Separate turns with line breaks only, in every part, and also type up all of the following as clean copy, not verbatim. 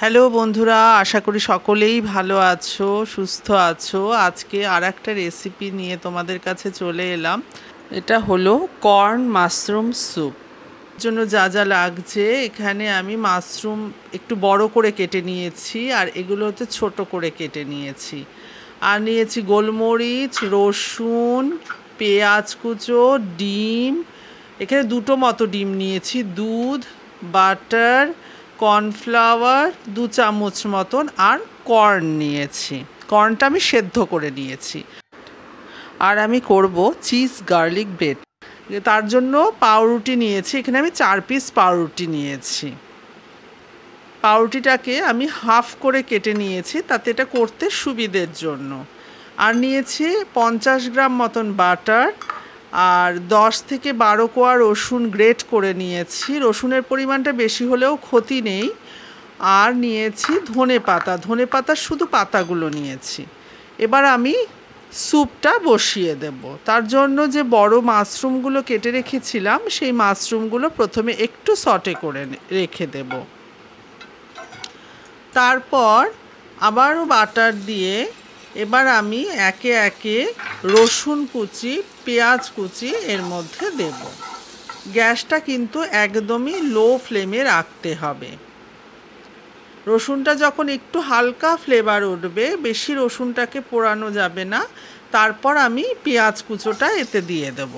Hello বন্ধুরা, আশা করি সকলেই ভালো আছো, সুস্থ আছো। আজকে আর একটা রেসিপি নিয়ে তোমাদের কাছে চলে এলাম। এটা হলো কর্ন মাশরুম স্যুপ। জন্য যা যা লাগছে, এখানে আমি মাশরুম একটু বড় করে কেটে নিয়েছি, আর এগুলো হচ্ছে ছোট করে কেটে নিয়েছি। আর নিয়েছি গোলমরিচ, রসুন, পেঁয়াজ কুচো, ডিম, এখানে দুটো মতো ডিম নিয়েছি, দুধ, বাটার, কর্নফ্লাওয়ার 2 চামচ মতন, আর কর্ন নিয়েছি। কর্নটা আমি সেদ্ধ করে নিয়েছি। আর আমি করব চিজ গার্লিক ব্রেড। তার জন্য পাউরুটি নিয়েছি, এখানে আমি 4 পিস পাউরুটি নিয়েছি। পাউরুটিটাকে আমি হাফ করে কেটে নিয়েছি, তাতে এটা করতে সুবিধের জন্য। আর নিয়েছি 50 গ্রাম মতন বাটার, আর 10 থেকে 12 কোয়া রসুন গ্রেট করে নিয়েছি। রসুনের পরিমাণটা বেশি হলেও ক্ষতি নেই। আর নিয়েছি ধনে পাতা শুধু পাতাগুলো নিয়েছি। এবার আমি স্যুপটা বসিয়ে দেব। তার জন্য যে বড় মাশরুমগুলো কেটে রেখেছিলাম, সেই মাশরুমগুলো প্রথমে একটু সটে করে রেখে দেব। তারপর আবারও বাটার দিয়ে এবার আমি একে একে রসুন কুচি, পেঁয়াজ কুচি এর মধ্যে দেব। গ্যাসটা কিন্তু একদমই লো ফ্লেমে রাখতে হবে। রসুনটা যখন একটু হালকা ফ্লেভার উঠবে, বেশি রসুনটাকে পোড়ানো যাবে না। তারপর আমি পেঁয়াজ কুচোটা এতে দিয়ে দেব।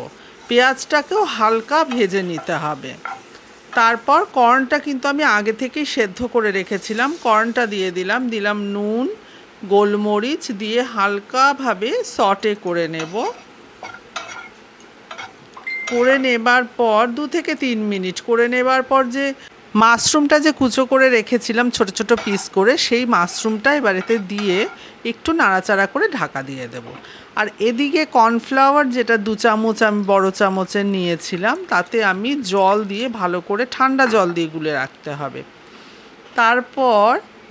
পেঁয়াজটাকেও হালকা ভেজে নিতে হবে। তারপর কর্নটা কিন্তু আমি আগে থেকেই সেদ্ধ করে রেখেছিলাম, কর্নটা দিয়ে দিলাম নুন, গোলমরিচ দিয়ে হালকাভাবে সটে করে নেব। করে নেবার পর 2 থেকে 3 মিনিট করে নেবার পর যে মাশরুমটা যে কুচো করে রেখেছিলাম ছোট ছোট পিস করে, সেই মাশরুমটা এবার এতে দিয়ে একটু নাড়াচাড়া করে ঢাকা দিয়ে দেব। আর এদিকে কর্নফ্লাওয়ার যেটা 2 চামচ আমি বড় চামচের নিয়েছিলাম, তাতে আমি জল দিয়ে ভালো করে ঠান্ডা জল দিয়ে গুলে রাখতে হবে। তারপর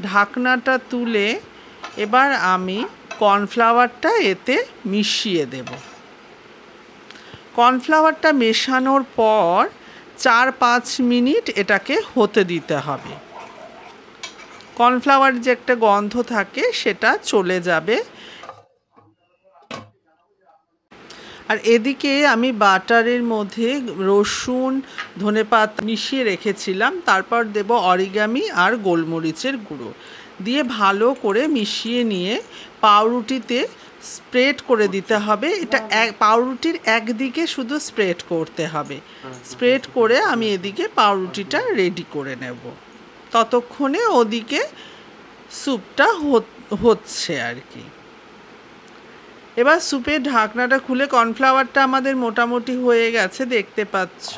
ঢাকনাটা তুলে এবার আমি কর্নফ্লাওয়ারটা এতে মিশিয়ে দেব। কর্নফ্লাওয়ারটা মেশানোর পর 4-5 মিনিট এটাকে হতে দিতে হবে। কর্নফ্লাওয়ার যে একটা গন্ধ থাকে সেটা চলে যাবে। আর এদিকে আমি বাটারের মধ্যে রসুন, ধনেপাতা মিশিয়ে রেখেছিলাম। তারপর দেব অরিগামি আর গোলমরিচের গুঁড়ো দিয়ে ভালো করে মিশিয়ে নিয়ে পাউরুটিতে স্প্রেড করে দিতে হবে। এটা পাউরুটির একদিকে শুধু স্প্রেড করতে হবে। স্প্রেড করে আমি এদিকে পাউরুটিটা রেডি করে নেব। ততক্ষণে ওদিকে স্যুপটা হচ্ছে আর কি। এবার স্যুপের ঢাকনাটা খুলে কর্নফ্লাওয়ারটা আমাদের মোটামুটি হয়ে গেছে, দেখতে পাচ্ছ।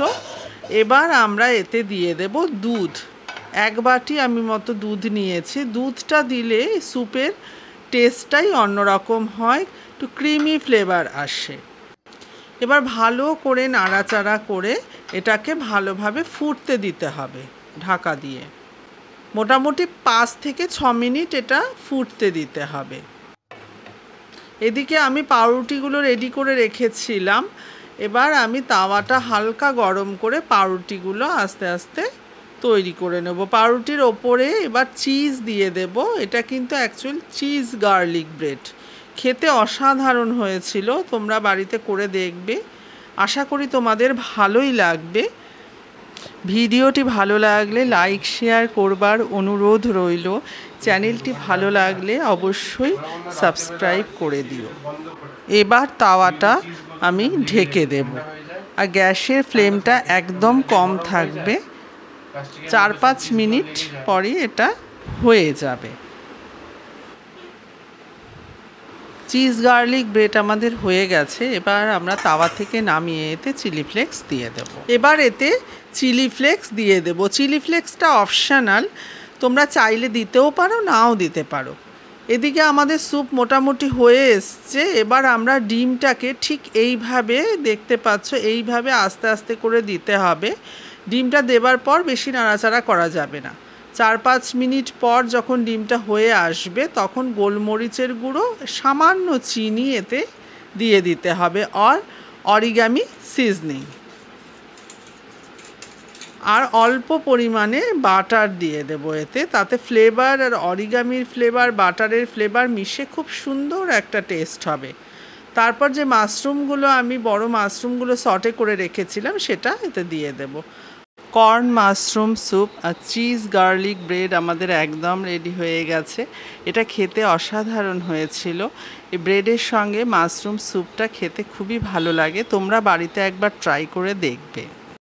এবার আমরা এতে দিয়ে দেব দুধ। 1 বাটি আমি মতো দুধ নিয়েছি। দুধটা দিলে স্যুপের টেস্টটাই অন্যরকম হয়, একটু ক্রিমি ফ্লেভার আসে। এবার ভালো করে নাড়াচাড়া করে এটাকে ভালোভাবে ফুটতে দিতে হবে ঢাকা দিয়ে। মোটামুটি 5 থেকে 6 মিনিট এটা ফুটতে দিতে হবে। এদিকে আমি পাউরুটিগুলো রেডি করে রেখেছিলাম। এবার আমি তাওয়াটা হালকা গরম করে পাউরুটিগুলো আস্তে আস্তে তৈরি করে নেব। পাউরুটির ওপরে এবার চিজ দিয়ে দেব। এটা কিন্তু অ্যাকচুয়াল চিজ গার্লিক ব্রেড। খেতে অসাধারণ হয়েছিল, তোমরা বাড়িতে করে দেখবে। আশা করি তোমাদের ভালোই লাগবে। ভিডিওটি ভালো লাগলে লাইক শেয়ার করবার অনুরোধ রইল। চ্যানেলটি ভালো লাগলে অবশ্যই সাবস্ক্রাইব করে দিও। এবার তাওয়াটা আমি ঢেকে দেব, আর গ্যাসের ফ্লেমটা একদম কম থাকবে। 4-5 মিনিট পরই এটা হয়ে যাবে। চিজ গার্লিক ব্রেড আমাদের হয়ে গেছে। এবার আমরা তাওয়া থেকে নামিয়ে এতে চিলি ফ্লেক্স দিয়ে দেব। এবার এতে চিলি ফ্লেক্স দিয়ে দেব। চিলি ফ্লেক্সটা অপশনাল, তোমরা চাইলে দিতেও পারো, নাও দিতে পারো। এদিকে আমাদের স্যুপ মোটামুটি হয়ে এসছে। এবার আমরা ডিমটাকে ঠিক এইভাবে, দেখতে পাচ্ছ, এইভাবে আস্তে আস্তে করে দিতে হবে। ডিমটা দেবার পর বেশি নাড়াচাড়া করা যাবে না। 4-5 মিনিট পর যখন ডিমটা হয়ে আসবে, তখন গোলমরিচের গুঁড়ো, সামান্য চিনি এতে দিয়ে দিতে হবে, আর অরিগামি সিজনিং। আর অল্প পরিমাণে বাটার দিয়ে দেবো এতে, তাতে ফ্লেভার আর অরিগামির ফ্লেভার বাটারের ফ্লেভার মিশে খুব সুন্দর একটা টেস্ট হবে। তারপর যে মাশরুমগুলো আমি বড় মাশরুমগুলো সটে করে রেখেছিলাম সেটা এতে দিয়ে দেব। কর্ন মাশরুম স্যুপ আর চিজ গার্লিক ব্রেড আমাদের একদম রেডি হয়ে গেছে। এটা খেতে অসাধারণ হয়েছিল। এই ব্রেডের সঙ্গে মাশরুম স্যুপটা খেতে খুবই ভালো লাগে। তোমরা বাড়িতে একবার ট্রাই করে দেখবে।